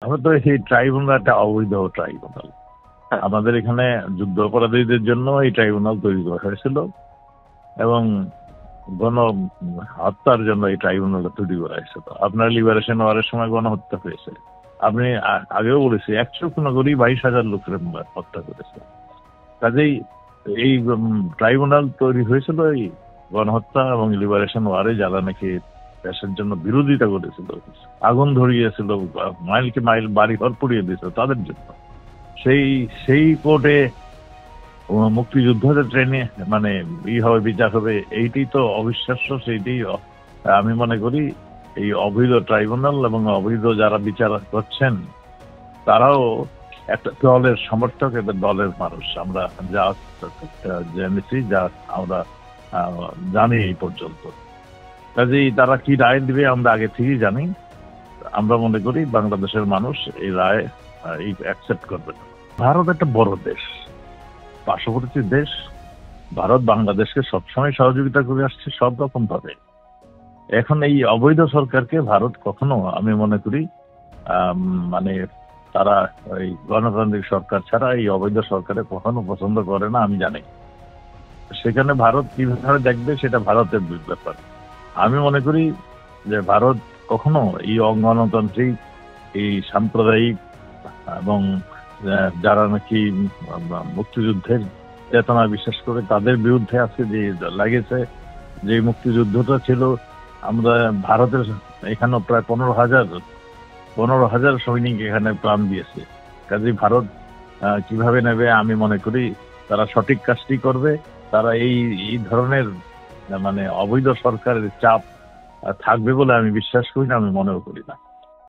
আমরা তো এই ট্রাইব্যুনাল একটা অবৈধ ট্রাইব্যুনাল। আমাদের এখানে যুদ্ধ অপরাধীদের জন্য এই ট্রাইব্যুনাল তৈরি করা হয়েছিল এবং গণ হত্যার জন্য এই ট্রাইব্যুনাল তৈরি করা হয়েছিল। আপনার লিবারেশন ওয়ারের সময় গণহত্যা হয়েছে, আপনি আগেও বলেছি 100 করি 22,000 লোকের হত্যা করেছে। কাজেই এই ট্রাইব্যুনাল তৈরি হয়েছিল এই গণহত্যা এবং লিবারেশন ওয়ারে, যারা নাকি দেশের জন্য বিরোধিতা করেছিল, আগুন ধরিয়েছিল, মাইলকে মাইল বাড়ি ঘর পুড়িয়ে দিয়েছিল, তাদের জন্য। সেই কোর্টে মুক্তিযুদ্ধদের ট্রেনে মানে হবে, বিচার হবে, এইটি তো অবিশ্বাস্য। সেইটি আমি মনে করি এই অবৈধ ট্রাইব্যুনাল এবং অবৈধ যারা বিচার করছেন তারাও একটা দলের সমর্থক, একটা দলের মানুষ। আমরা যা জেনেছি, যা আমরা জানি এই পর্যন্ত। কাজেই তারা কি রায় দিবে আমরা আগে থেকেই জানি। আমরা মনে করি বাংলাদেশের মানুষ এই রায় অ্যাকসেপ্ট করবে না। ভারত একটা বড় দেশ, পার্শ্ববর্তী দেশ। ভারত বাংলাদেশকে সবসময় সহযোগিতা করে আসছে সব রকম ভাবে। এখন এই অবৈধ সরকারকে ভারত কখনো, আমি মনে করি মানে তারা এই গণতান্ত্রিক সরকার ছাড়া এই অবৈধ সরকারে কখনো পছন্দ করে না, আমি জানি। সেখানে ভারত কিভাবে দেখবে সেটা ভারতের ব্যাপার। আমি মনে করি যে ভারত কখনো এই অগণতান্ত্রিক, এই সাম্প্রদায়িক এবং যারা নাকি মুক্তিযুদ্ধের চেতনা বিশ্বাস করে তাদের বিরুদ্ধে আজকে যে লাগেছে, যে মুক্তিযুদ্ধটা ছিল, আমরা ভারতের এখানে প্রায় 15,000 সৈনিক এখানে প্রাণ দিয়েছে। কাজে ভারত কিভাবে নেবে, আমি মনে করি তারা সঠিক কাজটি করবে। তারা এই ধরনের মানে অবৈধ সরকারের চাপ থাকবে বলে আমি বিশ্বাস করি না, আমি মনেও করি না।